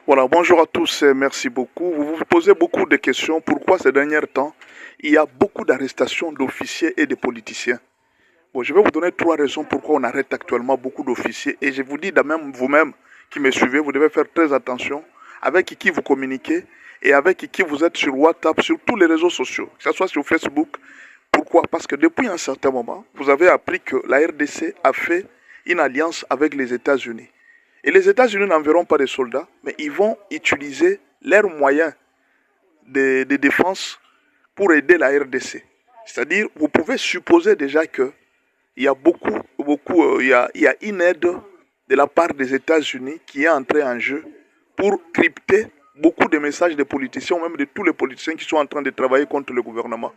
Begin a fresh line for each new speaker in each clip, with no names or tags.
Voilà, bonjour à tous et merci beaucoup. Vous vous posez beaucoup de questions. Pourquoi ces derniers temps, il y a beaucoup d'arrestations d'officiers et de politiciens? Bon, je vais vous donner trois raisons pourquoi on arrête actuellement beaucoup d'officiers. Et je vous dis, même vous-même qui me suivez, vous devez faire très attention avec qui vous communiquez et avec qui vous êtes sur WhatsApp, sur tous les réseaux sociaux, que ce soit sur Facebook. Pourquoi? Parce que depuis un certain moment, vous avez appris que la RDC a fait une alliance avec les États-Unis. Et les États-Unis n'enverront pas de soldats, mais ils vont utiliser leurs moyens de défense pour aider la RDC. C'est-à-dire, vous pouvez supposer déjà que il y a il y a une aide de la part des États-Unis qui est entrée en jeu pour crypter beaucoup de messages des politiciens, ou même de tous les politiciens qui sont en train de travailler contre le gouvernement.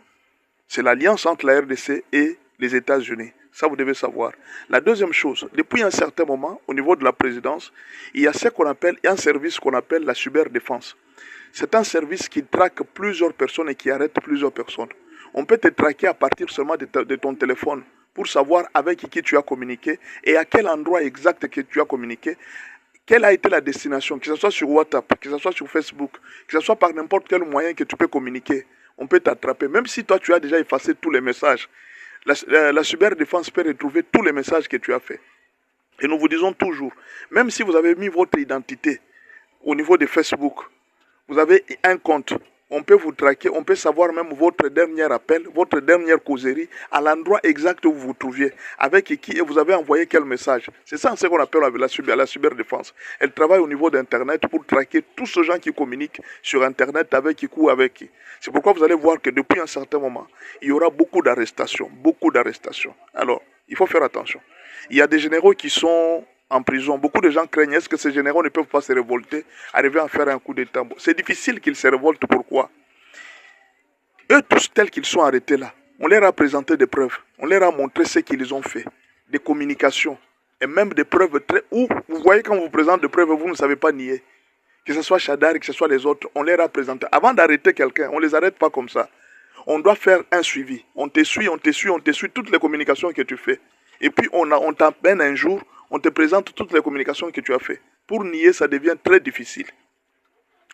C'est l'alliance entre la RDC et les États-Unis. Ça, vous devez savoir. La deuxième chose, depuis un certain moment, au niveau de la présidence, il y a un service qu'on appelle la cyberdéfense. C'est un service qui traque plusieurs personnes et qui arrête plusieurs personnes. On peut te traquer à partir seulement de ton téléphone pour savoir avec qui tu as communiqué et à quel endroit exact que tu as communiqué, quelle a été la destination, que ce soit sur WhatsApp, que ce soit sur Facebook, que ce soit par n'importe quel moyen que tu peux communiquer. On peut t'attraper, même si toi tu as déjà effacé tous les messages. La cyberdéfense peut retrouver tous les messages que tu as fait. Et nous vous disons toujours, même si vous avez mis votre identité au niveau de Facebook, vous avez un compte, on peut vous traquer, on peut savoir même votre dernier appel, votre dernière causerie, à l'endroit exact où vous vous trouviez, avec qui et vous avez envoyé quel message. C'est ça ce qu'on appelle la cyberdéfense. Elle travaille au niveau d'Internet pour traquer tous ces gens qui communiquent sur Internet avec qui ou avec qui. C'est pourquoi vous allez voir que depuis un certain moment, il y aura beaucoup d'arrestations, beaucoup d'arrestations. Alors, il faut faire attention. Il y a des généraux qui sont en prison. Beaucoup de gens craignent, est-ce que ces généraux ne peuvent pas se révolter, arriver à faire un coup d'État? C'est difficile qu'ils se révoltent. Pourquoi? Eux tous tels qu'ils sont arrêtés là, on leur a présenté des preuves. On leur a montré ce qu'ils ont fait. Des communications. Et même des preuves très... Où vous voyez quand on vous présente des preuves, vous ne savez pas nier. Que ce soit Chadar, que ce soit les autres, on leur a présenté. Avant d'arrêter quelqu'un, on ne les arrête pas comme ça. On doit faire un suivi. On te suit toutes les communications que tu fais. Et puis on t'appelle un jour, on te présente toutes les communications que tu as fait. Pour nier, ça devient très difficile.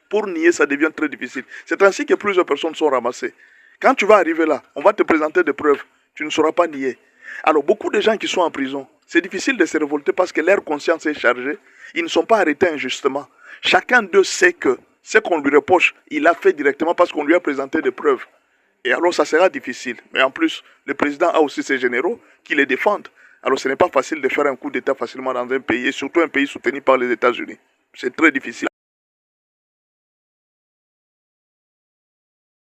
Pour nier, ça devient très difficile. C'est ainsi que plusieurs personnes sont ramassées. Quand tu vas arriver là, on va te présenter des preuves. Tu ne sauras pas nier. Alors, beaucoup de gens qui sont en prison, c'est difficile de se révolter parce que leur conscience est chargée. Ils ne sont pas arrêtés injustement. Chacun d'eux sait que ce qu'on lui reproche, il l'a fait directement parce qu'on lui a présenté des preuves. Et alors, ça sera difficile. Mais en plus, le président a aussi ses généraux qui les défendent. Alors, ce n'est pas facile de faire un coup d'État facilement dans un pays, et surtout un pays soutenu par les États-Unis. C'est très difficile.